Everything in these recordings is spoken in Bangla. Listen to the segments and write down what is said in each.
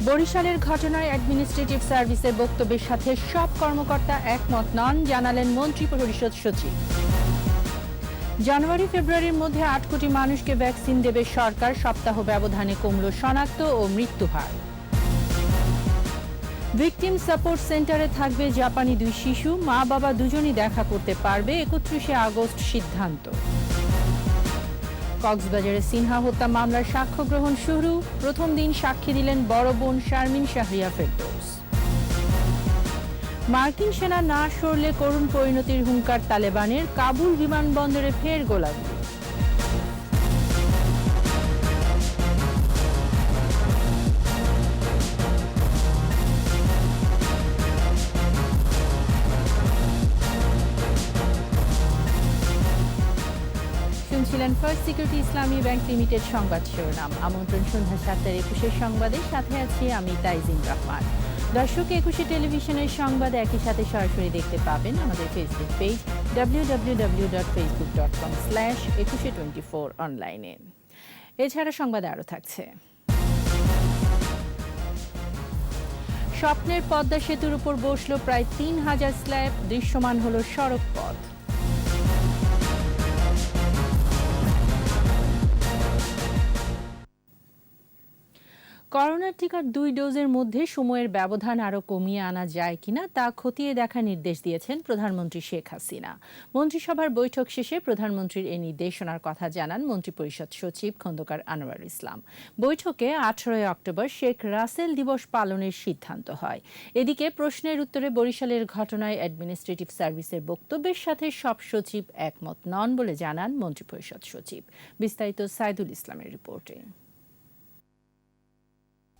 বরিশালের ঘটনায় অ্যাডমিনিস্ট্রেটিভ সার্ভিসের বক্তব্যের সাথে সব কর্মকর্তা একমত নন, জানালেন মন্ত্রিপরিষদ সচিব। জানুয়ারি ফেব্রুয়ারির মধ্যে ৮ কোটি মানুষকে ভ্যাকসিন দেবে সরকার, সপ্তাহ ব্যবধানে কমল শনাক্ত ও মৃত্যু হার। ভিকটিম সাপোর্ট সেন্টারে থাকবে জাপানি 2 শিশু, মা বাবা দুজনই দেখা করতে পারবে, 31শে আগস্ট সিদ্ধান্ত। কক্সবাজারে সিনহা হত্যা মামলার সাক্ষ্য গ্রহণ শুরু, প্রথম দিন সাক্ষী দিলেন বড় বোন শারমিন শাহরিয়া ফেরদৌস। মার্কিন সেনা না সরলে করুণ পরিণতির হুঙ্কার তালেবানের, কাবুল বিমানবন্দরে ফের গোলাগুলি। শুনছিলেন ফার্স্ট সিকিউরিটি ইসলামী ব্যাংক লিমিটেড সংবাদ শিরোনাম। আমন্ত্রণ সন্ধ্যা 7টার 21 সংবাদে, সাথে আছি আমি তাইজিন রহমান। দর্শক, 21 টেলিভিশনের সংবাদ একই সাথে সরাসরি দেখতে পাবেন আমাদের ফেসবুক পেজ www.facebook.com/2124 অনলাইনে। এছাড়া সংবাদ আরও থাকছে। স্বপ্নের পদ্মা সেতুর উপর বসল প্রায় 3000 স্ল্যাব, দৃশ্যমান হল সড়ক পথ। করোনার টিকার 2 ডোজের মধ্যে সময়ের ব্যবধান আরও কমিয়ে আনা যায় কিনা তা খতিয়ে দেখার নির্দেশ দিয়েছেন প্রধানমন্ত্রী শেখ হাসিনা। মন্ত্রিসভার বৈঠক শেষে প্রধানমন্ত্রীর এই নির্দেশনার কথা জানান মন্ত্রিপরিষদ সচিব খন্দকার আনোয়ার ইসলাম। বৈঠকে 18 অক্টোবর শেখ রাসেল দিবস পালনের সিদ্ধান্ত হয়। এদিকে প্রশ্নের উত্তরে বরিশালের ঘটনায় অ্যাডমিনিস্ট্রেটিভ সার্ভিসের বক্তব্যের সাথে সব সচিব একমত নন বলে জানান মন্ত্রিপরিষদ সচিব। বিস্তারিত সাইদুল ইসলামের রিপোর্টে।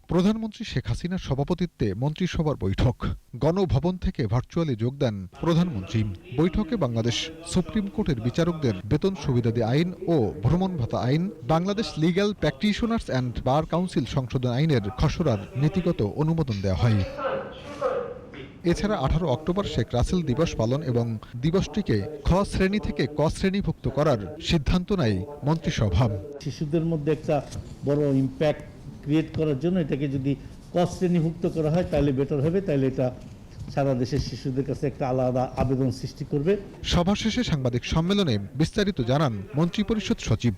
প্রধানমন্ত্রী শেখ হাসিনার সভাপতিত্বে মন্ত্রিসভার বৈঠক। গণভবন থেকে ভার্চুয়ালি যোগ দেন প্রধানমন্ত্রী। বৈঠকে বাংলাদেশ সুপ্রিম কোর্টের বিচারকদের বেতন সুবিধাদি আইন ও ভ্রমণ ভাতা আইন, Bangladesh legal practitioners and bar council সংশোধন আইনের খসড়ার নীতিগত অনুমোদন দেওয়া হয়। এছাড়া 18 অক্টোবর শেখ রাসেল দিবস পালন এবং দিবসটিকে খ শ্রেণী থেকে ক শ্রেণীভুক্ত করার সিদ্ধান্ত নেয় মন্ত্রিসভা। শিশুদের মধ্যে একটা বড় ইম্প্যাক্ট ক্রিয়েট করার জন্য এটাকে যদি ক শ্রেণীভুক্ত করা হয় তাহলে বেটার হবে, তাহলে এটা সারা দেশের শিশুদের কাছে একটা আলাদা আবেদন সৃষ্টি করবে। সভা শেষে সাংবাদিক সম্মেলনে বিস্তারিত জানান মন্ত্রিপরিষদ সচিব।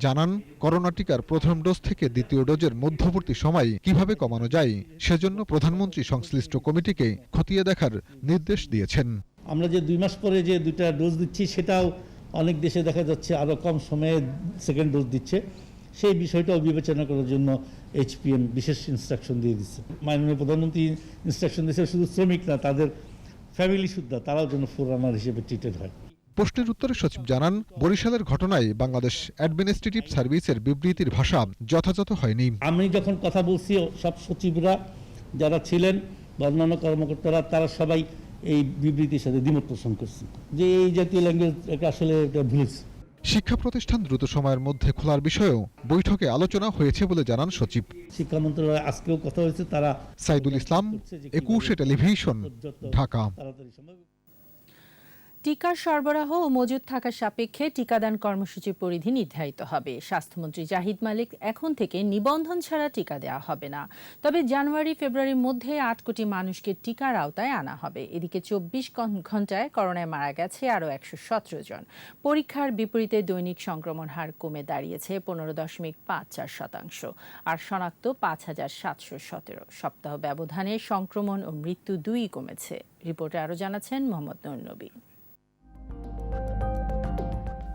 জানান, করোনা টিকার প্রথম ডোজ থেকে দ্বিতীয় ডোজের মধ্যবর্তী সময় কিভাবে কমানো যায় সেজন্য প্রধানমন্ত্রী সংশ্লিষ্ট কমিটিকে খতিয়ে দেখার নির্দেশ দিয়েছেন। আমরা যে 2 মাস পরে যে 2টা ডোজ দিচ্ছি সেটাও অনেক দেশে দেখা যাচ্ছে আরও কম সময়ে সেকেন্ড ডোজ দিচ্ছে, সেই বিষয়টাও বিবেচনা করার জন্য HPM বিশেষ ইনস্ট্রাকশন দিয়ে দিচ্ছে। মাননীয় প্রধানমন্ত্রী ইনস্ট্রাকশন দিয়েছে শুধু শ্রমিক না, তাদের ফ্যামিলি সুদ্ধা তারাও যেন ফোররানার হিসেবে ট্রিটেড হয়। প্রশ্নের উত্তরে সচিব জানান, বরিশালের ঘটনায় বাংলাদেশ অ্যাডমিনিস্ট্রেটিভ সার্ভিসের বিবৃতির ভাষা যথাযথ হয়নি। আমি যখন কথা বলছি সব সচিবরা যারা ছিলেন বা অন্যান্য কর্মকর্তারা তারা সবাই এই বিবৃতির সাথে দ্বিমত পোষণ করছে যে এই জাতীয় ল্যাঙ্গুয়েজ আসলে এটা ভুলছে। শিক্ষা প্রতিষ্ঠান দ্রুত সময়ের মধ্যে খোলার বিষয়েও বৈঠকে আলোচনা হয়েছে বলে জানান সচিব। শিক্ষা মন্ত্রণালয় আজকেও কথা হয়েছে। তারা সাইদুল ইসলাম, 21 টেলিভিশন, ঢাকা। টিকার সরবরাহ ও মজুদ থাকার সাপেক্ষে টিকাদান কর্মসূচির পরিধি নির্ধারিত হবে। স্বাস্থ্যমন্ত্রী জাহিদ মালিক এখন থেকে নিবন্ধন ছাড়া টিকা দেওয়া হবে না। তবে জানুয়ারি ফেব্রুয়ারির মধ্যে ৮ কোটি মানুষকে টিকার আওতায় আনা হবে। এদিকে 24 ঘন্টায় করোনায় মারা গেছে আরও 117 জন। পরীক্ষার বিপরীতে দৈনিক সংক্রমণ হার কমে দাঁড়িয়েছে 15.54%, আর শনাক্ত 5717। সপ্তাহ ব্যবধানে সংক্রমণ ও মৃত্যু 2ই কমেছে। রিপোর্টে আরও জানাচ্ছেন মোহাম্মদ নূর নবী।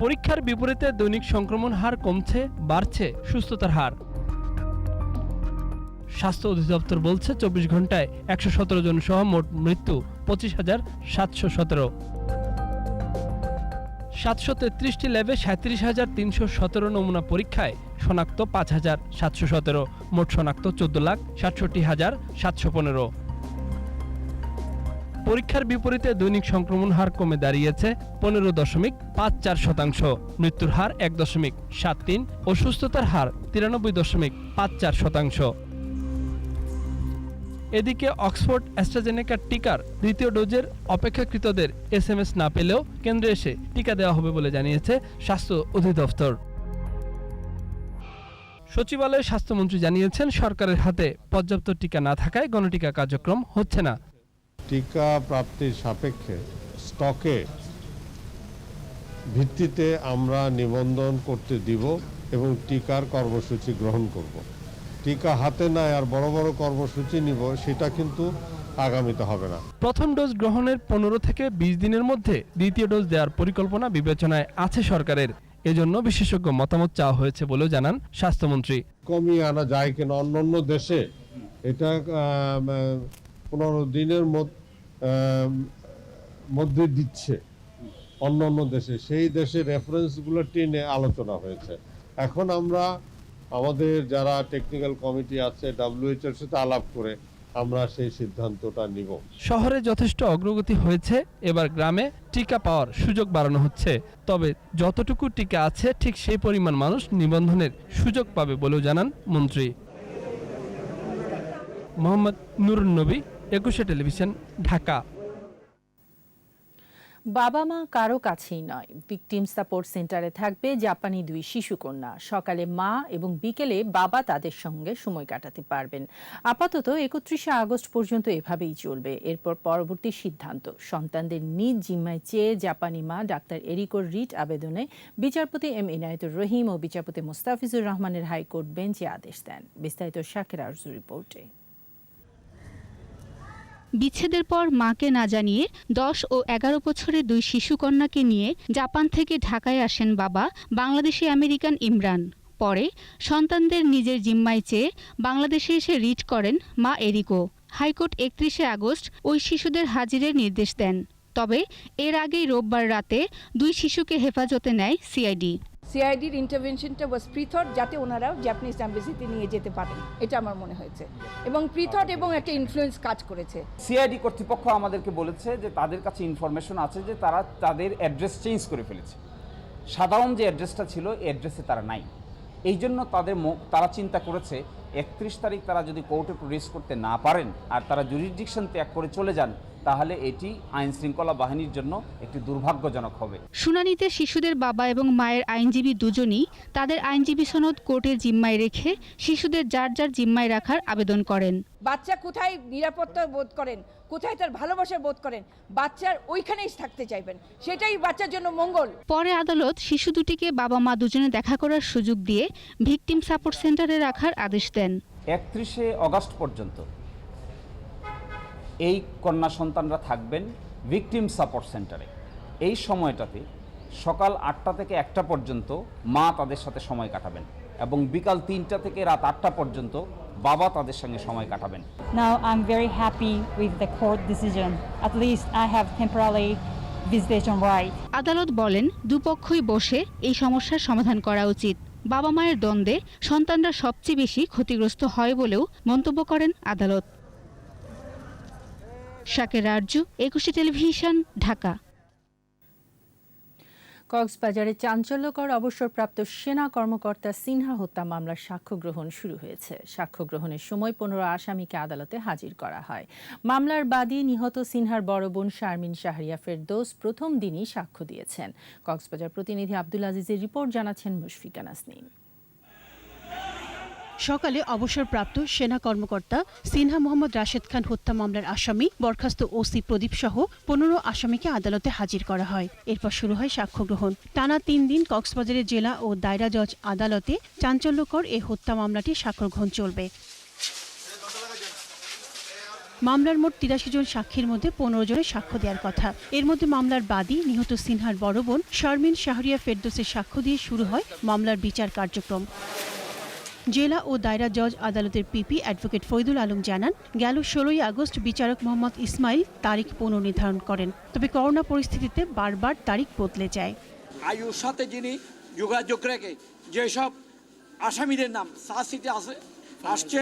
পরীক্ষার বিপরীতে দৈনিক সংক্রমণ হার কমছে, বাড়ছে সুস্থতার হার। স্বাস্থ্য অধিদপ্তর বলছে 24 ঘন্টায় 117 জন সহ মোট মৃত্যু 25,717। 733টি ল্যাবে 37,317 নমুনা পরীক্ষায় শনাক্ত 5,717, মোট শনাক্ত 14,67,715। পরীক্ষার বিপরীতে দৈনিক সংক্রমণ হার কমে দাঁড়িয়েছে 15.54%, মৃত্যুর হার 1.73 ও সুস্থতার হার 93.54%। এদিকে অক্সফোর্ড অ্যাস্ট্রাজেনেকা টিকার দ্বিতীয় ডোজের অপেক্ষাকৃতদের SMS না পেলেও কেন্দ্রে এসে টিকা দেওয়া হবে বলে জানিয়েছে স্বাস্থ্য অধিদপ্তর। সচিবালয়ে স্বাস্থ্যমন্ত্রী জানিয়েছেন, সরকারের হাতে পর্যাপ্ত টিকা না থাকায় গণটিকা কার্যক্রম হচ্ছে না। টিকা প্রাপ্তির সাপেক্ষে স্টকে ভিত্তিতে আমরা নিবন্ধন করতে দিব এবং টিকার কর্মসূচি গ্রহণ করব। টিকা হাতে নাই আর বড় বড় কর্মসূচি নিব, সেটা কিন্তু আগামীতে হবে না। প্রথম ডোজ গ্রহণের 15 থেকে 20 দিনের মধ্যে দ্বিতীয় ডোজ দেওয়ার পরিকল্পনা বিবেচনায় আছে সরকারের। এজন্য বিশেষজ্ঞ মতামত চাওয়া হয়েছে বলেও জানান স্বাস্থ্যমন্ত্রী। কমিয়ে আনা যায় কিনা, অন্যান্য দেশে এটা 15 দিনের মধ্যে দিচ্ছে অন্যান্য দেশে, সেই দেশের রেফারেন্সগুলো টেনে আলোচনা হয়েছে। এখন আমরা আমাদের যারা টেকনিক্যাল কমিটি আছে WHO এর সাথে আলাপ করে আমরা সেই সিদ্ধান্তটা নিব। শহরে যথেষ্ট অগ্রগতি হয়েছে, এবার গ্রামে টিকা পাওয়ার সুযোগ বাড়ানো হচ্ছে। তবে যতটুকু টিকা আছে ঠিক সেই পরিমাণ মানুষ নিবন্ধনের সুযোগ পাবে বলেও জানান মন্ত্রী। মোহাম্মদ নুরুন নবী, 21 টেলিভিশন, ঢাকা। বাবা মা কারো কাছেই নয়, ভিকটিম সাপোর্ট সেন্টারে থাকবে জাপানি 2 শিশুকন্যা। সকালে মা এবং বিকেলে বাবা তাদের সঙ্গে সময় কাটাতে পারবেন। আপাতত 31শে আগস্ট পর্যন্ত এভাবেই চলবে। এরপর পরবর্তী সিদ্ধান্ত সন্তানদের নিজ জিম্মায় চেয়ে জাপানি মা ডাক্তার এরিকোর রিট আবেদনে বিচারপতি এম ইনায়েতুর রহিম ও বিচারপতি মোস্তাফিজুর রহমানের হাইকোর্ট বেঞ্চে আদেশ দেন। বিস্তারিত শাকের আরজু রিপোর্টে। বিচ্ছেদের পর মাকে না জানিয়ে 10 ও 11 বছরের 2 শিশুকন্যাকে নিয়ে জাপান থেকে ঢাকায় আসেন বাবা বাংলাদেশি আমেরিকান ইমরান। পরে সন্তানদের নিজের জিম্মায় চেয়ে বাংলাদেশে এসে রিট করেন মা এরিকো। হাইকোর্ট 31শে আগস্ট ওই শিশুদের হাজিরের নির্দেশ দেন। তবে এর আগেই রোববার রাতে 2 শিশুকে হেফাজতে নেয় সিআইডি। সিআইডির ইন্টারভেনশনটা ওয়াজ প্রিথট, যাতে ওনারা জাপানিজ অ্যাম্বাসিতে নিয়ে যেতে পারেন, এটা আমার মনে হয়েছে। এবং প্রিথট এবং একটা ইনফ্লুয়েন্স কাজ করেছে। সিআইডি কর্তৃপক্ষ আমাদেরকে বলেছে যে তাদের কাছে ইনফরমেশন আছে যে তারা তাদের অ্যাড্রেস চেঞ্জ করে ফেলেছে। সাধারণ যে অ্যাড্রেসটা ছিল এই অ্যাড্রেসে তারা নাই। এই জন্য তারা চিন্তা করেছে 31 তারিখ তারা যদি কোর্টে প্রডিউস করতে না পারেন আর তারা জুরিসডিকশন ত্যাগ করে চলে যান, তাহলে এটি আইন শৃঙ্খলা বাহিনীর জন্য একটি দুর্ভাগ্যজনক হবে। শুনানিতে শিশুদের বাবা এবং মায়ের আইনজীবী দুজনই তাদের আইনজীবী সনদ কোর্টের জিম্মায় রেখে শিশুদের যার যার জিম্মায় রাখার আবেদন করেন। বাচ্চা কোথায় নিরাপত্তা বোধ করেন, কোথায় তার ভালোবাসা বোধ করেন, বাচ্চার ওইখানেই থাকতে চাইবেন, সেটাই বাচ্চার জন্য মঙ্গল। পরে আদালত শিশু দুটিকে বাবা মা দুজনে দেখা করার সুযোগ দিয়ে ভিকটিম সাপোর্ট সেন্টারে রাখার আদেশ দেন। 31শে আগস্ট পর্যন্ত এই কন্যা সন্তানরা থাকবেন ভিকটিম সাপোর্ট সেন্টারে। এই সময়টাতে সকাল 8টা থেকে 1টা পর্যন্ত মা তাদের সাথে সময় কাটাবেন এবং বিকাল 3টা থেকে রাত 8টা পর্যন্ত বাবা তাদের সঙ্গে সময় কাটাবেন। Now I'm very happy with the court decision. At least I have temporary visitation right. আদালত বলেন দুপক্ষই বসে এই সমস্যার সমাধান করা উচিত। বাবা মায়ের দ্বন্দ্বে সন্তানরা সবচেয়ে বেশি ক্ষতিগ্রস্ত হয় বলেও মন্তব্য করেন আদালত। শাকের আরজু, 21 টেলিভিশন, ঢাকা। কক্সবাজারে চাঞ্চল্যকর অবসরপ্রাপ্ত সেনা কর্মকর্তা সিনহা হত্যা মামলার সাক্ষ্য গ্রহণ শুরু হয়েছে। সাক্ষ্য গ্রহণের সময় 15 আসামিকে আদালতে হাজির করা হয়। মামলার বাদী নিহত সিনহার বড় বোন শারমিন শাহরিয়া ফেরদৌস প্রথম দিনই সাক্ষ্য দিয়েছেন। কক্সবাজার প্রতিনিধি আব্দুল আজিজের রিপোর্ট, জানাচ্ছেন মুশফিকা নাসনীন। সকালে অবসরপ্রাপ্ত সেনা কর্মকর্তা সিনহা মোহাম্মদ রাশেদ খান হত্যা মামলার আসামি বরখাস্ত ওসি প্রদীপ সহ 15 আসামিকে আদালতে হাজির করা হয়। এরপর শুরু হয় সাক্ষ্য গ্রহণ। টানা 3 দিন কক্সবাজারের জেলা ও দায়রা জজ আদালতে চাঞ্চল্যকর এই হত্যা মামলাটি সাক্ষ্য গ্রহণ চলবে। মামলার মোট 83 জন সাক্ষীর মধ্যে 15 জনের সাক্ষ্য দেওয়ার কথা। এর মধ্যে মামলার বাদী নিহত সিনহার বড় বোন শারমিন শাহরিয়া ফেরদৌসের সাক্ষ্য দিয়ে শুরু হয় মামলার বিচার কার্যক্রম। জেলা ও দায়রা জজ আদালতের পিপি অ্যাডভোকেট ফৈদুল আলম জানান, গেল 16 আগস্ট বিচারক মোহাম্মদ ইসমাইল তারিখ পুনর্নির্ধারণ করেন। তবে করোনা পরিস্থিতিতে বারবার তারিখ বদলে যায়। আয়ুর সাথে যিনি যোগাযোগ রেখে যেসব আসামিদের নাম সাসিতে আসছে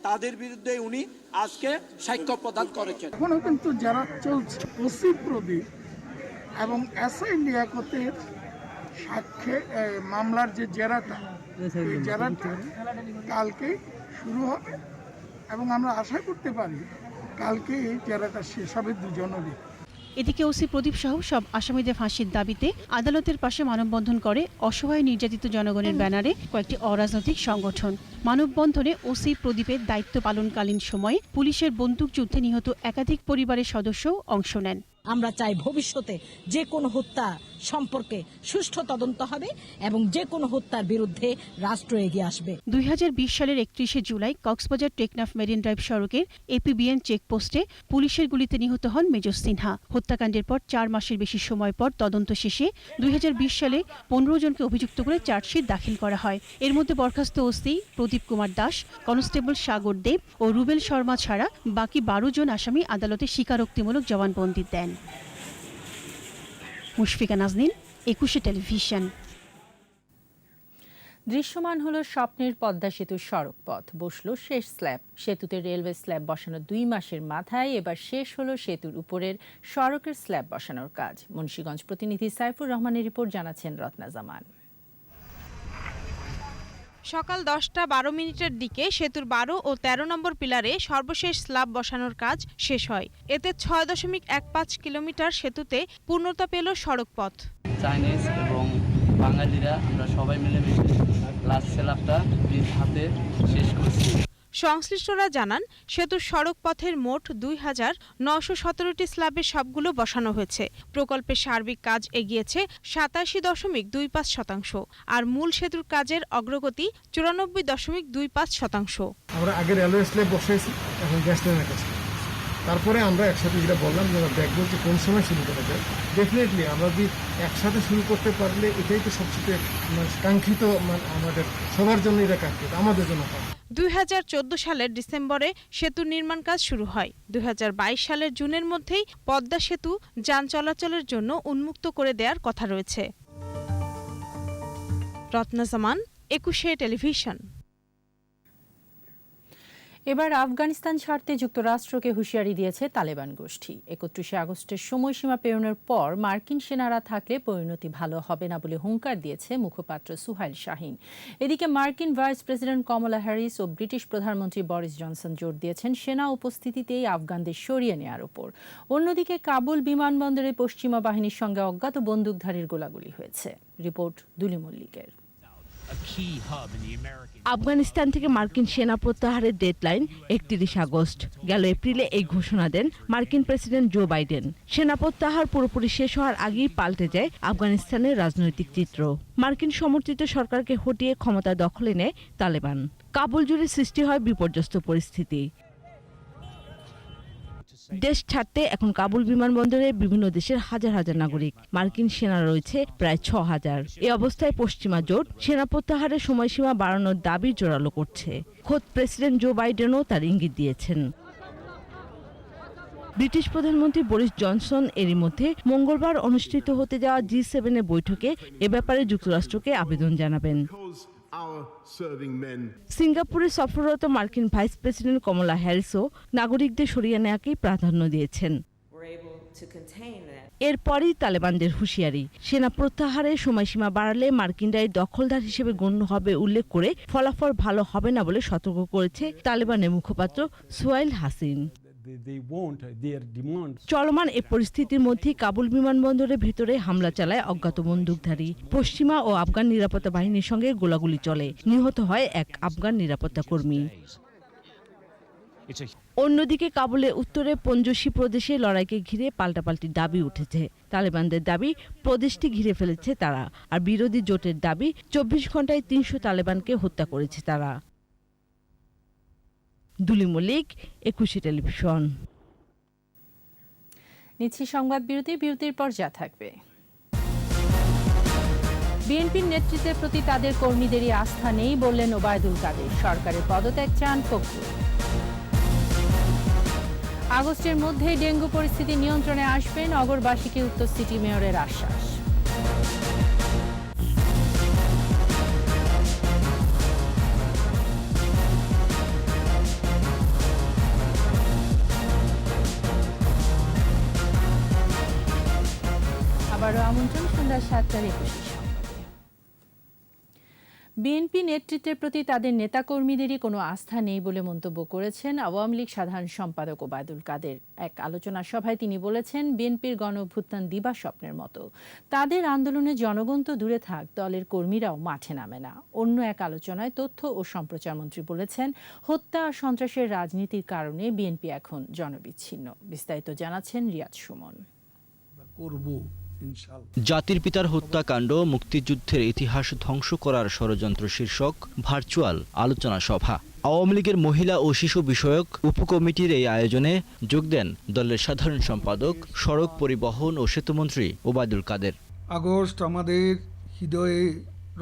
তাদের বিরুদ্ধে উনি আজকে সাক্ষ্য প্রদান করেছেন। এখনো কিন্তু যারা চলছে ওসি প্রদীপ এবং এসআই লিয়াকতের সাক্ষ্যে মামলার যে জেরাটা কালকে শুরু হবে এবং আমরা আশা করতে পারি কালকে এই জেরাটা শেষ হবে দুজনেরই। এদিকে ওসি প্রদীপ সহ সব আসামিদের ফাঁসির দাবিতে আদালতের পাশে মানববন্ধন করে অসহায় নির্যাতিত জনগণের ব্যানারে কয়েকটি অরাজনৈতিক সংগঠন। মানববন্ধনে ওসি প্রদীপের দায়িত্ব পালনকালীন সময়ে পুলিশের বন্দুকযুদ্ধে নিহত একাধিক পরিবারের সদস্যও অংশ নেন। আমরা চাই ভবিষ্যতে যে কোনো হত্যা সম্পর্কে সুষ্ঠু তদন্ত হবে এবং যে কোনো হত্যার বিরুদ্ধে রাষ্ট্র এগিয়ে আসবে। 2020 সালের 31শে জুলাই কক্সবাজার টেকনাফ মেরিন ড্রাইভ সড়কের এপিবিএন চেকপোস্টে পুলিশের গুলিতে নিহত হন মেজর সিনহা। হত্যাকাণ্ডের পর 4 মাসের বেশি সময় পর তদন্ত শেষে 2020 সালে 15 জনকে অভিযুক্ত করে চার্জশিট দাখিল করা হয়। এর মধ্যে বরখাস্ত ওসি প্রদীপ কুমার দাস, কনস্টেবল সাগর দেব ও রুবেল শর্মা ছাড়া বাকি 12 জন আসামি আদালতে স্বীকারোক্তিমূলক জবানবন্দি দেন। মুশফিকা নাজনীন, 21 টেলিভিশন। দৃশ্যমান হলো স্বপ্নের পদ্মা সেতুর সড়ক পথ, বসলো শেষ স্ল্যাব। সেতুতে রেলওয়ে স্ল্যাব বসানোর 2 মাসের মাথায় এবার শেষ হলো সেতুর উপরের সড়কের স্ল্যাব বসানোর কাজ। মুন্সিগঞ্জ প্রতিনিধি সাইফুর রহমানের রিপোর্ট, জানাচ্ছেন রত্না জামান। সকাল 10:12 দিকে সেতুর 12 ও 13 নম্বর পিলারে সর্বশেষ স্ল্যাব বসানোর কাজ শেষ হয়। এতে 6.15 কিলোমিটার সেতুতে পূর্ণতা পেল সড়ক পথ। চাইনিজ এবং বাঙালিরা আমরা সবাই মিলেমিশে লাস্ট স্ল্যাবটা হাতে শেষ করছি। সংশ্লিষ্টরা জানান, সেতুর সড়ক পথের মোট 2917টি স্ল্যাবের সবগুলো বসানো হয়েছে। প্রকল্পের সার্বিক কাজ এগিয়েছে 87.25%, আর মূল সেতুর কাজের অগ্রগতি 94.25%। আমরা আগে রেলওয়ে স্ল্যাব বসাইছি, এখন গ্যাস লাইনের কাজ। তারপরে আমরা একসাথে যেটা বললাম যে আমরা দেখবো যে কোন সময় শুরু করা যায়। ডেফিনেটলি আমরা যদি একসাথে শুরু করতে পারলে এটাই তো সবচেয়ে কাঙ্ক্ষিত, আমাদের সবার জন্য এটা কাঙ্ক্ষিত, আমাদের জন্য। 2014 সালের ডিসেম্বরে সেতুর নির্মাণ কাজ শুরু হয়। 2022 সালের জুনের মধ্যেই পদ্মা সেতু যান চলাচলের জন্য উন্মুক্ত করে দেওয়ার কথা রয়েছে। রত্না জামান, 21 টেলিভিশন। এবার আফগানিস্তান ছাড়তে যুক্তরাষ্ট্রকে হুঁশিয়ারি দিয়েছে তালেবান গোষ্ঠী। 31শে আগস্টের সময়সীমা পেরোনোর পর মার্কিন সেনারা থাকলে পরিণতি ভালো হবে না বলে হুঙ্কার দিয়েছে মুখপাত্র সুহাইল শাহীন। এদিকে মার্কিন ভাইস প্রেসিডেন্ট কমলা হ্যারিস ও ব্রিটিশ প্রধানমন্ত্রী বরিস জনসন জোর দিয়েছেন সেনা উপস্থিতিতেই আফগানদের সরিয়ে নেওয়ার উপর। অন্যদিকে কাবুল বিমানবন্দরে পশ্চিমা বাহিনীর সঙ্গে অজ্ঞাত বন্দুকধারীর গোলাগুলি হয়েছে। রিপোর্ট দুলি মল্লিকের। আফগানিস্তান থেকে মার্কিন সেনা প্রত্যাহারের ডেডলাইন 31 আগস্ট। গেল এপ্রিলে এই ঘোষণা দেন মার্কিন প্রেসিডেন্ট জো বাইডেন। সেনা প্রত্যাহার পুরোপুরি শেষ হওয়ার আগেই পাল্টে যায় আফগানিস্তানের রাজনৈতিক চিত্র। মার্কিন সমর্থিত সরকারকে হটিয়ে ক্ষমতা দখলে নেয় তালেবান। কাবুল জুড়ে সৃষ্টি হয় বিপর্যস্ত পরিস্থিতি। দেশ ছাড়তে এখন কাবুল বিমানবন্দরে বিভিন্ন দেশের হাজার হাজার নাগরিক। মার্কিন সেনা রয়েছে প্রায় 6000। এই অবস্থায় পশ্চিমা জোট সেনা প্রত্যাহারের সময়সীমা বাড়ানোর দাবি জোরালো করছে। খোদ প্রেসিডেন্ট জো বাইডেনও তার ইঙ্গিত দিয়েছেন। ব্রিটিশ প্রধানমন্ত্রী বরিস জনসন এরই মধ্যে মঙ্গলবার অনুষ্ঠিত হতে যাওয়া G7 বৈঠকে এ ব্যাপারে যুক্তরাষ্ট্রকে আবেদন জানাবেন। সিঙ্গাপুরে সফররত মার্কিন ভাইস প্রেসিডেন্ট কমলা হ্যারিসও নাগরিকদের সরিয়ে নেওয়াকেই প্রাধান্য দিয়েছেন। এরপরই তালেবানদের হুঁশিয়ারি, সেনা প্রত্যাহারের সময়সীমা বাড়ালে মার্কিনরাই দখলদার হিসেবে গণ্য হবে উল্লেখ করে ফলাফল ভালো হবে না বলে সতর্ক করেছে তালেবানের মুখপাত্র সুহাইল হাসিন। চলমান এ পরিস্থিতির মধ্যে কাবুল বিমানবন্দরের ভেতরে হামলা চালায় অজ্ঞাত বন্দুকধারী। পশ্চিমা ও আফগান নিরাপত্তা বাহিনীর সঙ্গে গোলাগুলি চলে, নিহত হয় এক আফগান নিরাপত্তা কর্মী। অন্যদিকে কাবুলের উত্তরে পঞ্জশি প্রদেশে লড়াইকে ঘিরে পাল্টাপাল্টি দাবি উঠেছে। তালেবানদের দাবি প্রদেশটি ঘিরে ফেলেছে তারা, আর বিরোধী জোটের দাবি 24 ঘন্টায় 300 তালেবানকে হত্যা করেছে তারা। দুলি মল্লিক, 21 টেলিভিশন। নিচ্ছি সংবাদ বিরতি, বিরতির পর যা থাকবে। বিএনপির নেতৃত্বের প্রতি তাদের কর্মীদেরই আস্থা নেই বললেন ওবায়দুল কাদের। সরকারের পদত্যাগ চান ফখরুল। আগস্টের মধ্যেই ডেঙ্গু পরিস্থিতি নিয়ন্ত্রণে আসবে নগরবাসীকে উত্তর সিটি মেয়রের আশ্বাস। আবারও আমন্ত্রণ সন্ধ্যা 7টার 21। বিএনপি নেতৃত্বের প্রতি তাদের নেতাকর্মীদেরই কোনো আস্থা নেই বলে মন্তব্য করেছেন আওয়ামী লীগ সাধারণ সম্পাদক ওবায়দুল কাদের। এক আলোচনা সভায় তিনি বলেছেন, বিএনপির গণঅভ্যুত্থান দিবা স্বপ্নের মতো। তাদের আন্দোলনে জনগণ তো দূরে থাক, দলের কর্মীরাও মাঠে নামে না। অন্য এক আলোচনায় তথ্য ও সম্প্রচার মন্ত্রী বলেছেন, হত্যা আর সন্ত্রাসের রাজনীতির কারণে বিএনপি এখন জনবিচ্ছিন্ন। বিস্তারিত জানাচ্ছেন রিয়াদ সুমন। জাতির পিতার হত্যাকাণ্ড, মুক্তিযুদ্ধের ইতিহাস ধ্বংস করার ষড়যন্ত্র শীর্ষক ভার্চুয়াল আলোচনা সভা। আওয়ামী লীগের মহিলা ও শিশু বিষয়ক উপকমিটির এই আয়োজনে যোগ দেন দলের সাধারণ সম্পাদক, সড়ক পরিবহন ও সেতুমন্ত্রী ওবায়দুল কাদের। আগস্ট আমাদের হৃদয়ে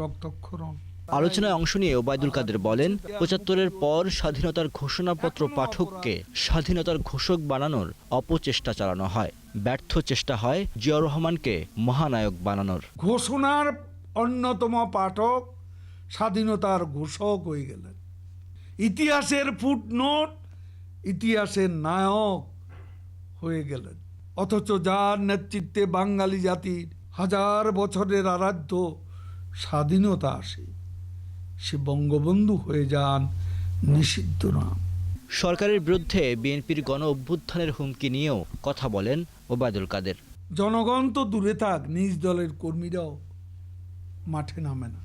রক্তক্ষরণ। আলোচনায় অংশ নিয়ে ওবায়দুল কাদের বলেন, ৭৫-এর পর স্বাধীনতার ঘোষণাপত্র পাঠককে স্বাধীনতার ঘোষক বানানোর অপচেষ্টা চালানো হয়। ব্যর্থ চেষ্টা হয় জিয়াউর রহমানকে মহানায়ক বানানোর। ঘোষণার অন্যতম পাঠক স্বাধীনতার ঘোষক হয়ে গেলেন। ইতিহাসের ফুটনোট, ইতিহাসের নায়ক হয়ে গেলেন। অথচ যার নেতৃত্বে বাঙালি জাতির হাজার বছরের আরাধ্য স্বাধীনতা আসে, সে বঙ্গবন্ধু হয়ে যান নিষিদ্ধ নাম। সরকারের বিরুদ্ধে বিএনপির গণ অভ্যুত্থানের হুমকি নিয়েও কথা বলেন ওবায়দুল কাদের। জনগণ তো দূরে থাক, নিজ দলের কর্মীরাও মাঠে নামে না,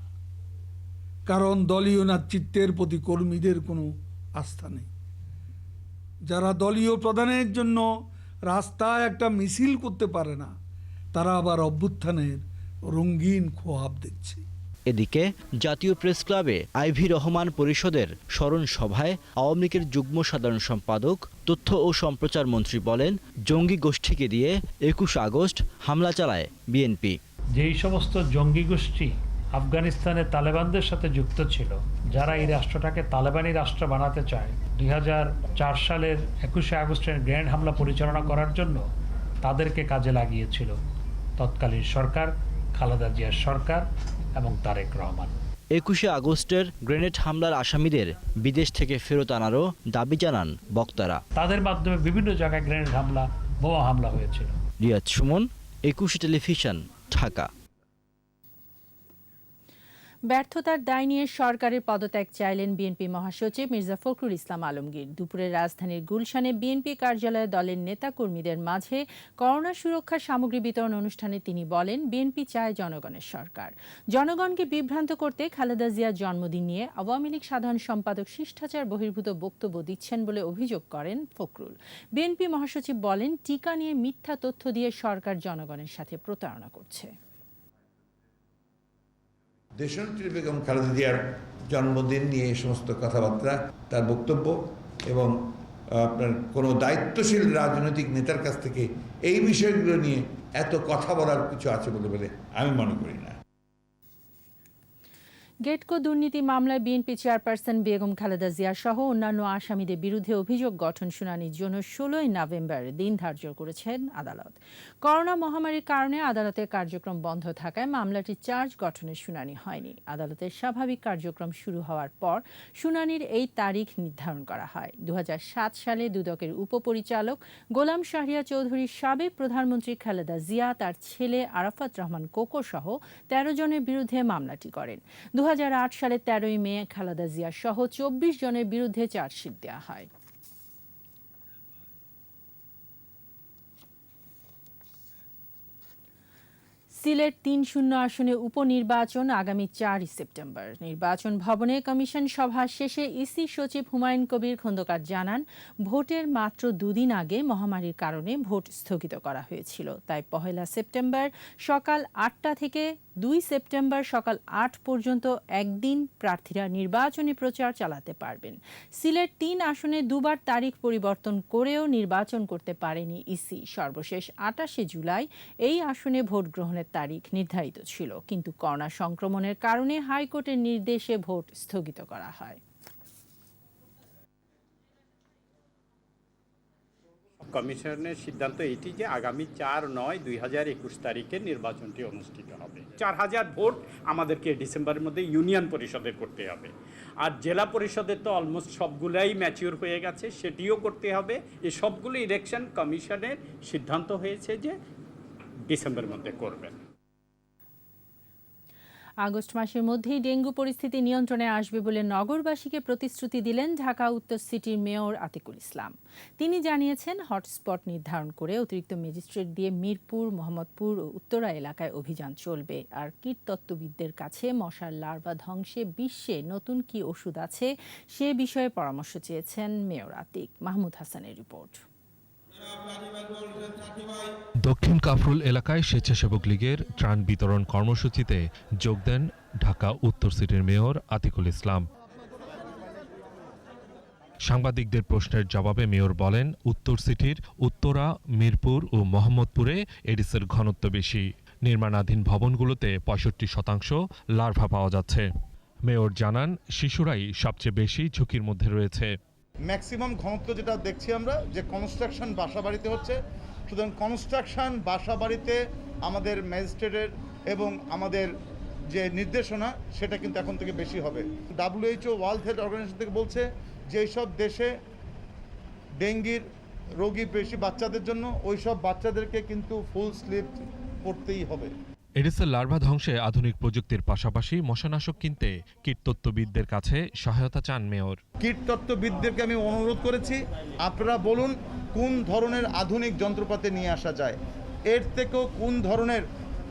কারণ দলীয় নেতৃত্বের প্রতি কর্মীদের কোনো আস্থা নেই। যারা দলীয় প্রধানের জন্য রাস্তায় একটা মিছিল করতে পারে না, তারা আবার অভ্যুত্থানের রঙিন খোয়াব দেখছে। এদিকে জাতীয় প্রেস ক্লাবে আইভি রহমান পরিষদের স্মরণ সভায় আওয়ামী লীগের যুগ্ম সাধারণ সম্পাদক, তথ্য ও সম্প্রচার মন্ত্রী বলেন, জঙ্গি গোষ্ঠীকে দিয়ে ২১ আগস্ট হামলা চালায় বিএনপি। যেই সমস্ত জঙ্গি গোষ্ঠী আফগানিস্তানে তালেবানদের সাথে যুক্ত ছিল, যারা এই রাষ্ট্রটাকে তালেবানি রাষ্ট্র বানাতে চায়, ২০০৪ সালের ২১ আগস্টের গ্র্যান্ড হামলা পরিচালনা করার জন্য তাদেরকে কাজে লাগিয়েছিল তৎকালীন সরকার, খালেদা জিয়ার সরকার এবং তারেক রহমান। ২১ আগস্টের গ্রেনেড হামলার আসামিদের বিদেশ থেকে ফেরত আনারও দাবি জানান বক্তারা। তাদের মাধ্যমে বিভিন্ন জায়গায় গ্রেনেড হামলা, বোমা হামলা হয়েছিল। রিয়াদ সুমন, ২১ টেলিভিশন, ঢাকা। ব্যর্থতার দায় নিয়ে সরকারের পদত্যাগ চাইলেন বিএনপি মহাসচিব মির্জা ফখরুল ইসলাম আলমগীর। দুপুরে রাজধানীর গুলশানে বিএনপি কার্যালয়ে দলের নেতাকর্মীদের মাঝে করোনা সুরক্ষা সামগ্রী বিতরণ অনুষ্ঠানে তিনি বলেন, বিএনপি চায় জনগণের সরকার। জনগণকে বিভ্রান্ত করতে খালেদা জিয়ার জন্মদিন নিয়ে আওয়ামী লীগ সাধারণ সম্পাদক শিষ্টাচার বহির্ভূত বক্তব্য দিচ্ছেন বলে অভিযোগ করেন ফখরুল। বিএনপি মহাসচিব বলেন, টিকা নিয়ে মিথ্যা তথ্য দিয়ে সরকার জনগণের সাথে প্রতারণা করছে। দেশনেত্রী বেগম খালেদা জিয়ার জন্মদিন নিয়ে এই সমস্ত কথাবার্তা, তার বক্তব্য এবং আপনার কোনো দায়িত্বশীল রাজনৈতিক নেতার কাছ থেকে এই বিষয়গুলো নিয়ে এত কথা বলার কিছু আছে বলে আমি মনে করি না। গেটকো দুর্নীতি মামলায় বিএনপি চেয়ারপারসন বেগম খালেদা জিয়া সহ অন্যান্য আসামিদের বিরুদ্ধে অভিযোগ গঠন শুনানির জন্য ১৬ নভেম্বর দিন ধার্য করেছেন আদালত। করোনা মহামারীর কারণে আদালতের কার্যক্রম বন্ধ থাকায় মামলাটির চার্জ গঠনের শুনানি হয়নি। আদালতের স্বাভাবিক কার্যক্রম শুরু হওয়ার পর শুনানির এই তারিখ নির্ধারণ করা হয়। ২০০৭ সালে দুদকের উপপরিচালক গোলাম শাহরিয়ার চৌধুরীর সাবেক প্রধানমন্ত্রী খালেদা জিয়া, তার ছেলে আরাফাত রহমান কোকো সহ ১৩ জনের বিরুদ্ধে মামলাটি করেন। ২০০৮ সালের ১৩ই মে খালেদা জিয়া সহ ২৪ জনের বিরুদ্ধে চার্জশিট দেওয়া হয়। সিলেট ৩-০ আসনে উপনির্বাচন আগামী ৪ সেপ্টেম্বর। নির্বাচন ভবনে কমিশন সভা শেষে ইসি সচিব হুমায়ুন কবির খন্দকার জানান, ভোটের মাত্র দুদিন আগে মহামারীর কারণে ভোট স্থগিত করা হয়েছিল। তাই ১ সেপ্টেম্বর সকাল ৮টা থেকে ২ সেপ্টেম্বর সকাল ৮ পর্যন্ত একদিন প্রার্থীরা নির্বাচনী প্রচার চালাতে পারবেন। সিলেট ৩ আসনে দুবার তারিখ পরিবর্তন করেও নির্বাচন করতে পারেনি ইসি। সর্বশেষ ২৮ জুলাই এই আসনে ভোট গ্রহণের তারিখ নির্ধারিত ছিল, কিন্তু করোনা সংক্রমণের কারণে হাইকোর্টের নির্দেশে ভোট স্থগিত করা হয়। কমিশনের সিদ্ধান্ত এটি যে আগামী ৪-৯-২০২১ তারিখে নির্বাচনটি অনুষ্ঠিত হবে। ৪,০০০ ভোট আমাদেরকে ডিসেম্বরের মধ্যে ইউনিয়ন পরিষদের করতে হবে, আর জেলা পরিষদের তো অলমোস্ট সবগুলাই ম্যাচিওর হয়ে গেছে, সেটিও করতে হবে। এই সবগুলো ইলেকশন কমিশনের সিদ্ধান্ত হয়েছে যে ডিসেম্বরের মধ্যে করবেন। আগস্ট মাসের মধ্যেই ডেঙ্গু পরিস্থিতি নিয়ন্ত্রণে আসবে বলে নগরবাসীকে প্রতিশ্রুতি দিলেন ঢাকা উত্তর সিটির মেয়র আতিকুল ইসলাম। তিনি জানিয়েছেন, হটস্পট নির্ধারণ করে অতিরিক্ত ম্যাজিস্ট্রেট দিয়ে মিরপুর, মোহাম্মদপুর ও উত্তরা এলাকায় অভিযান চলবে। আর কীটতত্ত্ববিদদের কাছে মশার লার্ভা ধ্বংসে বিশ্বে নতুন কি ওষুধ আছে সে বিষয়ে পরামর্শ চেয়েছেন মেয়র আতিক। মাহমুদ হাসানের রিপোর্ট। দক্ষিণ কাফরুল এলাকায় স্বেচ্ছাসেবক লীগের ত্রাণ বিতরণ কর্মসূচিতে যোগ দেন ঢাকা উত্তর সিটির মেয়র আতিকুল ইসলাম। সাংবাদিকদের প্রশ্নের জবাবে মেয়র বলেন, উত্তর সিটির উত্তরা, মিরপুর ও মোহাম্মদপুরে এডিসের ঘনত্ব বেশি। নির্মাণাধীন ভবনগুলোতে 65% লার্ভা পাওয়া যাচ্ছে। মেয়র জানান, শিশুরাই সবচেয়ে বেশি ঝুঁকির মধ্যে রয়েছে। ম্যাক্সিমাম ঘনত্ব যেটা দেখছি আমরা, যে কনস্ট্রাকশন বাসা বাড়িতে হচ্ছে, সুতরাং কনস্ট্রাকশন বাসা বাড়িতে আমাদের ম্যাজিস্ট্রেটের এবং আমাদের যে নির্দেশনা সেটা কিন্তু এখন থেকে বেশি হবে। WHO ওয়ার্ল্ড হেলথ অর্গানাইজেশন থেকে বলছে যে এইসব দেশে ডেঙ্গির রোগী বেশি বাচ্চাদের জন্য, ওই সব বাচ্চাদেরকে কিন্তু ফুল স্লিপ পড়তেই হবে। এডিসের লার্ভা ধ্বংসে আধুনিক প্রযুক্তির পাশাপাশি মশানাশক কিনতে কীটতত্ত্ববিদদের কাছে সহায়তা চান মেয়র। কীটতত্ত্ববিদদেরকে আমি অনুরোধ করেছি, আপনারা বলুন কোন ধরনের আধুনিক যন্ত্রপাতি নিয়ে আসা যায়, এর থেকেও কোন ধরনের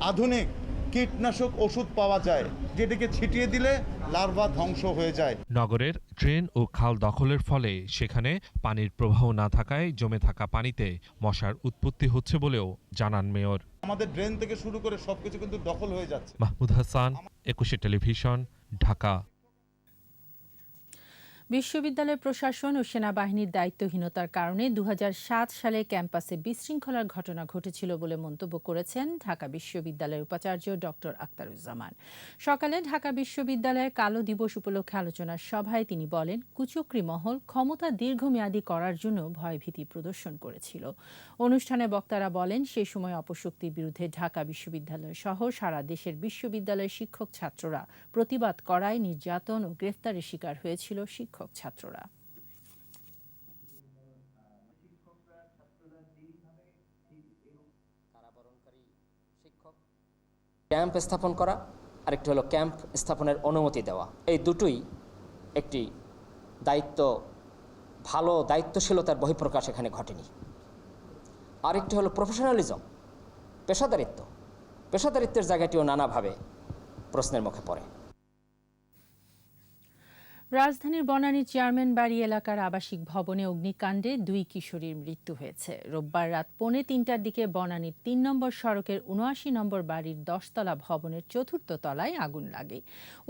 আধুনিক কীটনাশক ওষুধ পাওয়া যায় যেটাকে ছিটিয়ে দিলে লার্ভা ধ্বংস হয়ে যায়। নগরের ড্রেন ও খাল দখলের ফলে সেখানে পানির প্রবাহ না থাকায় জমে থাকা পানিতে মশার উৎপত্তি হচ্ছে বলেও জানান মেয়র। আমাদের ড্রেন থেকে শুরু করে সবকিছু কিন্তু দখল হয়ে যাচ্ছে। মাহমুদ হাসান, 21 টেলিভিশন, ঢাকা। বিশ্ববিদ্যালয় প্রশাসন ও সেনাবাহিনীর দায়িত্বহীনতার কারণে 2007 সালে ক্যাম্পাসে বিশৃঙ্খলার ঘটনা ঘটেছিল বলে মন্তব্য করেছেন ঢাকা বিশ্ববিদ্যালয়ের উপাচার্য ডক্টর আখতারুজ্জামান। সকালে ঢাকা বিশ্ববিদ্যালয়ের কালো দিবস উপলক্ষে আলোচনার সভায় তিনি বলেন, কুচক্রী মহল ক্ষমতা দীর্ঘমেয়াদী করার জন্য ভয়ভীতি প্রদর্শন করেছিল। অনুষ্ঠানে বক্তারা বলেন, সেই সময় অপশক্তির বিরুদ্ধে ঢাকা বিশ্ববিদ্যালয় সহ সারা দেশের বিশ্ববিদ্যালয়ের শিক্ষক ছাত্ররা প্রতিবাদ করায় নির্যাতন ও গ্রেফতারের শিকার হয়েছিল শিক্ষক ছাত্ররা। ক্যাম্প স্থাপন করা, আরেকটি হলো ক্যাম্প স্থাপনের অনুমতি দেওয়া। এই দুটোই একটি ভালো দায়িত্বশীলতার বহিঃপ্রকাশ এখানে ঘটেনি। আরেকটি হলো প্রফেশনালিজম, পেশাদারিত্বের জায়গাটিও নানাভাবে প্রশ্নের মুখে পড়ে। রাজধানীর বনানীর চেয়ারম্যান বাড়ি এলাকার আবাসিক ভবনে অগ্নিকাণ্ডে 2 কিশোরীর মৃত্যু হয়েছে। রোববার রাত 2:45টার দিকে বনানীর 3 নম্বর সড়কের 79 নম্বর বাড়ির 10তলা ভবনের 4র্থ তলায় আগুন লাগে।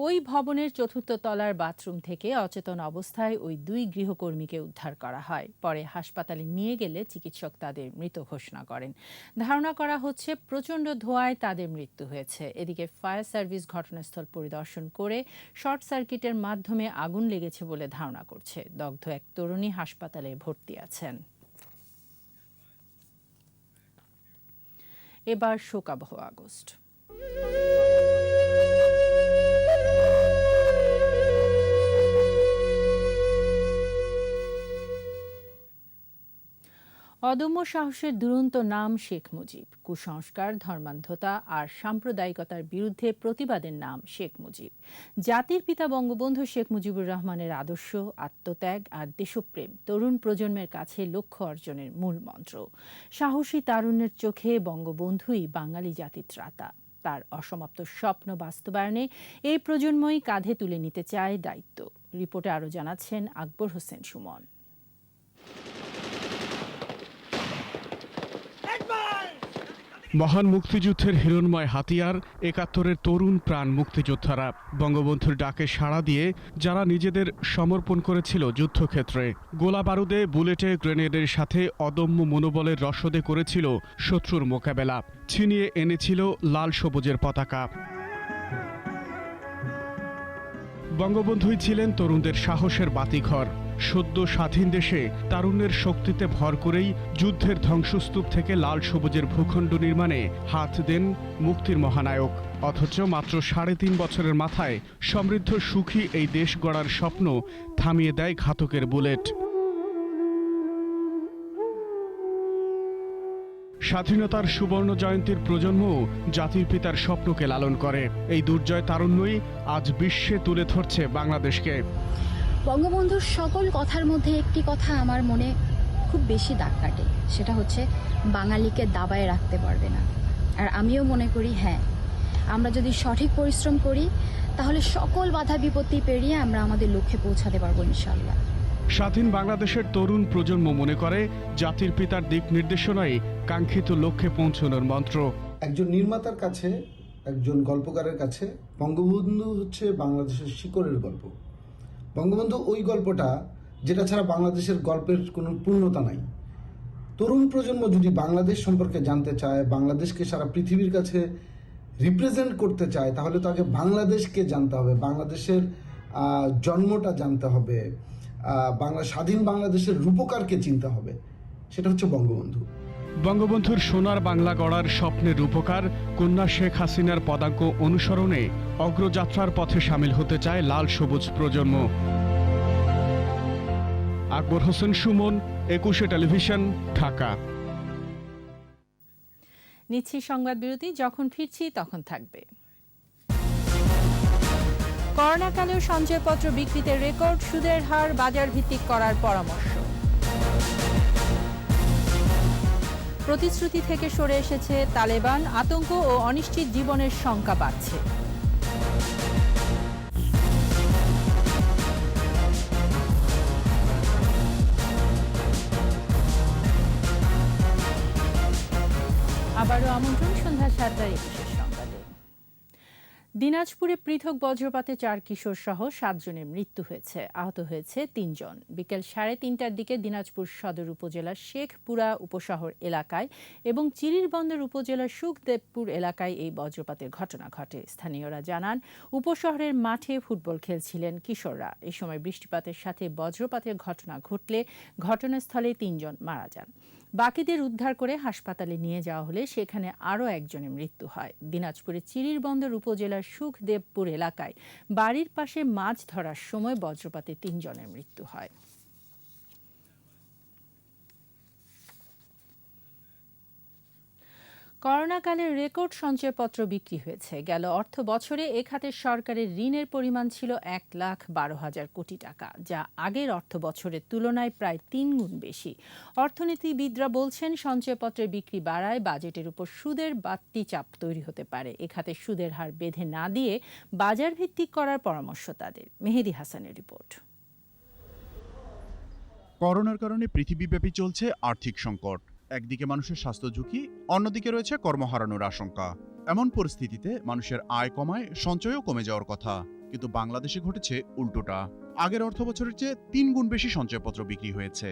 ওই ভবনের 4র্থ তলার বাথরুম থেকে অচেতন অবস্থায় ওই 2 গৃহকর্মীকে উদ্ধার করা হয়। পরে হাসপাতালে নিয়ে গেলে চিকিৎসক তাদের মৃত ঘোষণা করেন। ধারণা করা হচ্ছে প্রচণ্ড ধোঁয়ায় তাদের মৃত্যু হয়েছে। এদিকে ফায়ার সার্ভিস ঘটনাস্থল পরিদর্শন করে শর্ট সার্কিটের মাধ্যমে আগুন লেগেছে বলে ধারণা করছে। দগ্ধ এক তরুণী হাসপাতালে ভর্তি আছেন। এবার শোকাবহ আগস্ট। অদম্য সাহসের দুরন্ত নাম শেখ মুজিব। কুসংস্কার, ধর্মান্ধতা আর সাম্প্রদায়িকতার বিরুদ্ধে প্রতিবাদের নাম শেখ মুজিব। জাতির পিতা বঙ্গবন্ধু শেখ মুজিবুর রহমানের আদর্শ, আত্মত্যাগ আর দেশপ্রেম তরুণ প্রজন্মের কাছে লক্ষ্য অর্জনের মূল মন্ত্র। সাহসী তারুণ্যের চোখে বঙ্গবন্ধুই বাঙালি জাতির ত্রাতা। তার অসমাপ্ত স্বপ্ন বাস্তবায়নে এই প্রজন্মই কাঁধে তুলে নিতে চায় দায়িত্ব। রিপোর্টে আরও জানাচ্ছেন আকবর হোসেন সুমন। মহান মুক্তিযুদ্ধের হিরণময় হাতিয়ার ৭১-এর তরুণ প্রাণ মুক্তিযোদ্ধারা। বঙ্গবন্ধুর ডাকে সাড়া দিয়ে যারা নিজেদের সমর্পণ করেছিল যুদ্ধক্ষেত্রে, গোলা বারুদে, বুলেটে, গ্রেনেডের সাথে অদম্য মনোবলের রসদে করেছিল শত্রুর মোকাবেলা, ছিনিয়ে এনেছিল লাল সবুজের পতাকা। বঙ্গবন্ধুই ছিলেন তরুণদের সাহসের বাতিঘর। সদ্য স্বাধীন দেশে তারুণ্যের শক্তিতে ভর করেই যুদ্ধের ধ্বংসস্তূপ থেকে লাল সবুজের ভূখণ্ড নির্মাণে হাত দেন মুক্তির মহানায়ক। অথচ মাত্র ৩.৫ বছরের মাথায় সমৃদ্ধ সুখী এই দেশ গড়ার স্বপ্ন থামিয়ে দেয় ঘাতকের বুলেট। স্বাধীনতার সুবর্ণ জয়ন্তীর প্রজন্ম জাতির পিতার স্বপ্নকে লালন করে। এই দুর্জয় তারুণ্যই আজ বিশ্বে তুলে ধরছে বাংলাদেশকে। বঙ্গবন্ধুর সকল কথার মধ্যে একটি কথা আমার মনে খুব বেশি দাগ কাটে, সেটা হচ্ছে বাঙালিকে দাবায় রাখতে পারবে না। আর আমিও মনে করি হ্যাঁ, আমরা যদি সঠিক পরিশ্রম করি তাহলে সকল বাধা বিপত্তি পেরিয়ে আমরা আমাদের লক্ষ্যে পৌঁছাতে পারবো ইনশাআল্লাহ। স্বাধীন বাংলাদেশের তরুণ প্রজন্ম মনে করে জাতির পিতার দিক নির্দেশনাই কাঙ্ক্ষিত লক্ষ্যে পৌঁছানোর মন্ত্র। একজন নির্মাতার কাছে, একজন গল্পকারের কাছে বঙ্গবন্ধু হচ্ছে বাংলাদেশের শিকড়ের গল্প। বঙ্গবন্ধু ওই গল্পটা যেটা ছাড়া বাংলাদেশের গল্পের কোনো পূর্ণতা নাই। তরুণ প্রজন্ম যদি বাংলাদেশ সম্পর্কে জানতে চায়, বাংলাদেশকে সারা পৃথিবীর কাছে রিপ্রেজেন্ট করতে চায়, তাহলে তাকে বাংলাদেশকে জানতে হবে, বাংলাদেশের জন্মটা জানতে হবে, স্বাধীন বাংলাদেশের রূপকারকে চিনতে হবে, সেটা হচ্ছে বঙ্গবন্ধু। বঙ্গবন্ধুর সোনার বাংলা গড়ার স্বপ্নের রূপকার কন্যা শেখ হাসিনার পদাঙ্ক অনুসরণে অগ্রযাত্রার পথে সামিল হতে চায় লাল সবুজ প্রজন্ম। আকবর হোসেন সুমন, 21 টেলিভিশন, ঢাকা। নিচ্ছি সংবাদ বিরতি, যখন ফিরছি তখন থাকবে। করোনাকালেও সঞ্চয়পত্র বিক্রিতে রেকর্ড সুদের হার বাজার ভিত্তিক করার পরামর্শ। প্রতিশ্রুতি থেকে সরে এসেছে তালেবান, আতঙ্ক ও অনিশ্চিত জীবনের শঙ্কা বাড়ছে। আবারও আমন্ত্রণ সন্ধ্যা 7টার 21 সংবাদে। দিনাজপুরে পৃথক বজ্রপাতে 4 কিশোর সহ 7 জনের মৃত্যু হয়েছে, আহত হয়েছে 3 জন। বিকেল 3:30টার দিকে দিনাজপুর সদর উপজেলার শেখপুরা উপশহর এলাকায় এবং চিরিরবন্দর উপজেলার সুখদেবপুর এলাকায় এই বজ্রপাতের ঘটনা ঘটে। স্থানীয়রা জানান, উপশহরের মাঠে ফুটবল খেলছিলেন কিশোররা। এই সময় বৃষ্টিপাতের সাথে বজ্রপাতের ঘটনা ঘটলে ঘটনাস্থলে 3 জন মারা যান। বাকিদের উদ্ধার করে হাসপাতালে নিয়ে যাওয়া হলে সেখানে আরও একজনের মৃত্যু হয়। দিনাজপুরের চিরিরবন্দর উপজেলার সুখদেবপুর এলাকায় বাড়ির পাশে মাছ ধরার সময় বজ্রপাতে 3 জনের মৃত্যু হয়। করোনাকালে রেকর্ড সঞ্চয়পত্র বিক্রি হয়েছে। গেল অর্থ বছরে এ খাতের সরকারের ঋণের পরিমাণ ছিল 1,12,000 কোটি টাকা, যা আগের অর্থ বছরের তুলনায় প্রায় 3 গুণ বেশি। অর্থনীতিবিদরা বলছেন, সঞ্চয়পত্রের বিক্রি বাড়ায় বাজেটের উপর সুদের বাড়তি চাপ তৈরি হতে পারে। এ খাতে সুদের হার বেঁধে না দিয়ে বাজার ভিত্তিক করার পরামর্শ তাদের। মেহেদী হাসানের রিপোর্ট। করোনার কারণে পৃথিবীব্যাপী চলছে আর্থিক সংকট। একদিকে মানুষের স্বাস্থ্য ঝুঁকি, অন্যদিকে রয়েছে কর্ম হারানোর আশঙ্কা। এমন পরিস্থিতিতে মানুষের আয় কমায়, সঞ্চয়ও কমে যাওয়ার কথা। কিন্তু বাংলাদেশে ঘটেছে উল্টোটা। আগের অর্থ বছরের চেয়ে 3 গুণ বেশি সঞ্চয়পত্র বিক্রি হয়েছে।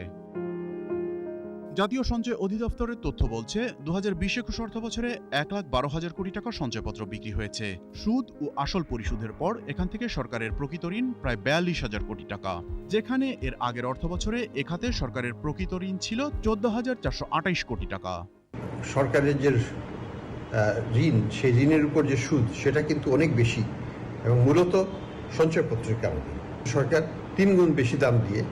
জাতীয় সঞ্চয় অধিদপ্তরের তথ্য বলছে, 2020-21 অর্থ বছরে 1,12,000 কোটি টাকার সঞ্চয়পত্র বিক্রি হয়েছে। সুদ ও আসল পরিশোধের পর এখান থেকে সরকারের প্রকৃত ঋণ প্রায় 42,000 কোটি টাকা, যেখানে এর আগের অর্থ বছরে এ খাতে সরকারের প্রকৃত ঋণ ছিল 14,428 কোটি টাকা। সরকারের যে ঋণ, সেই ঋণের উপর যে সুদ, সেটা কিন্তু অনেক বেশি এবং মূলত সঞ্চয়পত্রের কারণে সরকার 3 গুণ বেশি দাম দিয়ে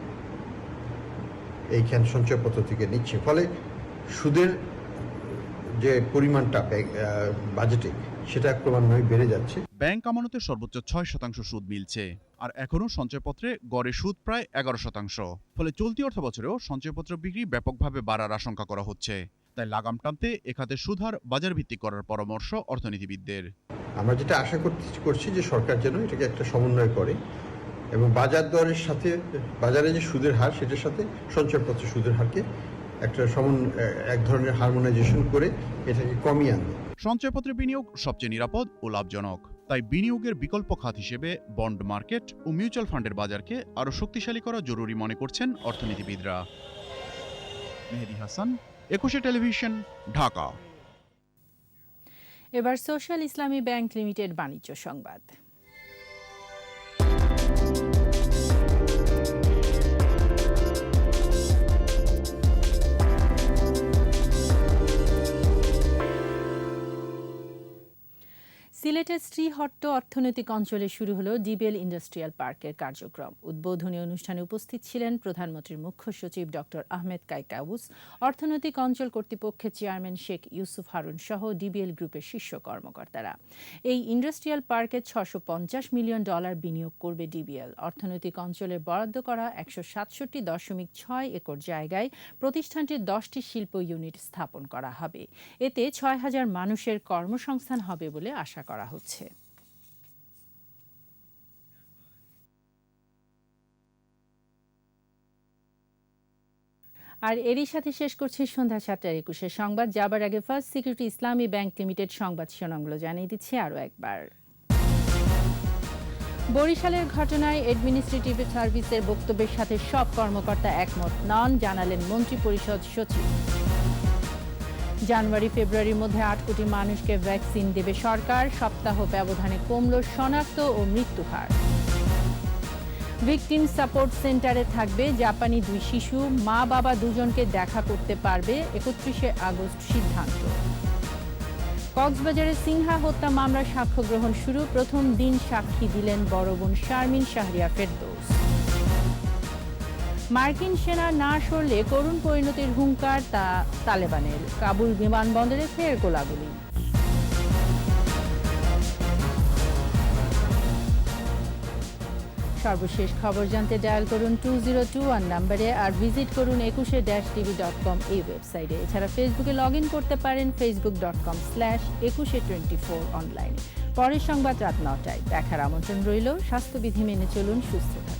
এইখান সঞ্চয়পত্র থেকে নিচ্ছে। ফলে সুদের যে পরিমাণটা বাজেটে, সেটা ক্রমান্বয়ে বেড়ে যাচ্ছে। ব্যাংক আমানতের সর্বোচ্চ 6% সুদ মিলছে, আর এখনও সঞ্চয়পত্রে গড়ে সুদ প্রায় 11%। ফলে চলতি অর্থ বছরেও সঞ্চয়পত্র বিক্রি ব্যাপকভাবে বাড়ার আশঙ্কা করা হচ্ছে। তাই লাগাম টানতে এখাতে সুদ হার বাজার ভিত্তিক করার পরামর্শ অর্থনীতিবিদদের। আমরা যেটা আশা করছি যে সরকার যেন এটাকে একটা সমন্বয় করে এবং বাজার দরের সাথে, বাজারে যে সুদের হার, সেটার সাথে সঞ্চয়পত্র সুদের হারকে একটা এক ধরনের হারমোনাইজেশন করে এটাকে কমিয়ে আনবে। সঞ্চয়পত্রে বিনিয়োগ সবচেয়ে নিরাপদ ও লাভজনক। তাই বিনিয়োগের বিকল্প খাত হিসেবে বন্ড মার্কেট ও মিউচুয়াল ফান্ডের বাজারকে আরও শক্তিশালী করা জরুরি মনে করছেন অর্থনীতিবিদরা। মেহেদী হাসান, 21 টেলিভিশন, ঢাকা। এবার সোশ্যাল ইসলামী ব্যাংক লিমিটেড বাণিজ্য সংবাদ। সিলেটের শ্রীহট্ট অর্থনৈতিক অঞ্চলে শুরু হলো ডিবিএল ইন্ডাস্ট্রিয়াল পার্কের কার্যক্রম। উদ্বোধনী অনুষ্ঠানে উপস্থিত ছিলেন প্রধানমন্ত্রীর মুখ্য সচিব ডক্টর আহমেদ কায়কাউস, অর্থনৈতিক অঞ্চল কর্তৃপক্ষের চেয়ারম্যান শেখ ইউসুফ হারুন সহ ডিবিএল গ্রুপের শীর্ষ কর্মকর্তারা। এই ইন্ডাস্ট্রিয়াল পার্কে $650 মিলিয়ন বিনিয়োগ করবে ডিবিএল। অর্থনৈতিক অঞ্চলের বরাদ্দ করা 167.6 একর জায়গায় প্রতিষ্ঠানটির 10টি শিল্প ইউনিট স্থাপন করা হবে। এতে 6,000 মানুষের কর্মসংস্থান হবে বলে আশা করা হচ্ছে। আর এরই সাথে শেষ করছি সন্ধ্যা 7:21 সংবাদ। যাবার আগে ফার্স্ট সিকিউরিটি ইসলামী ব্যাংক লিমিটেড সংবাদ শিরোনামগুলো জানিয়ে দিচ্ছি আরও একবার। বরিশালের ঘটনায় অ্যাডমিনিস্ট্রেটিভ সার্ভিসের বক্তব্যের সাথে সব কর্মকর্তা একমত নন, জানালেন মন্ত্রিপরিষদ সচিব। জানুয়ারি ফেব্রুয়ারির মধ্যে 8 কোটি মানুষকে ভ্যাকসিন দেবে সরকার, সপ্তাহ ব্যবধানে কমল শনাক্ত ও মৃত্যু হার। ভিকটিম সাপোর্ট সেন্টারে থাকবে জাপানি 2 শিশু, মা বাবা দুজনকে দেখা করতে পারবে 31 আগস্ট সিদ্ধান্ত। কক্সবাজারের সিনহা হত্যা মামলার সাক্ষ্য গ্রহণ শুরু, প্রথম দিন সাক্ষী দিলেন বড় বোন শারমিন শাহরিয়া ফেরদৌস। মার্কিন সেনা না সরলে করুণ পরিণতির হুঙ্কার তালেবানের, কাবুল বিমানবন্দরে ফের গোলাগুলি। সর্বশেষ খবর জানতে ডায়াল করুন 2021 নম্বরে আর ভিজিট করুন 21-tv.com এই ওয়েবসাইটে। এছাড়া ফেসবুকে লগ ইন করতে পারেন facebook.com/2124 অনলাইনে। পরের সংবাদ রাত 9টায় দেখার আমন্ত্রণ রইল। স্বাস্থ্যবিধি মেনে চলুন, সুস্থ থাকুন।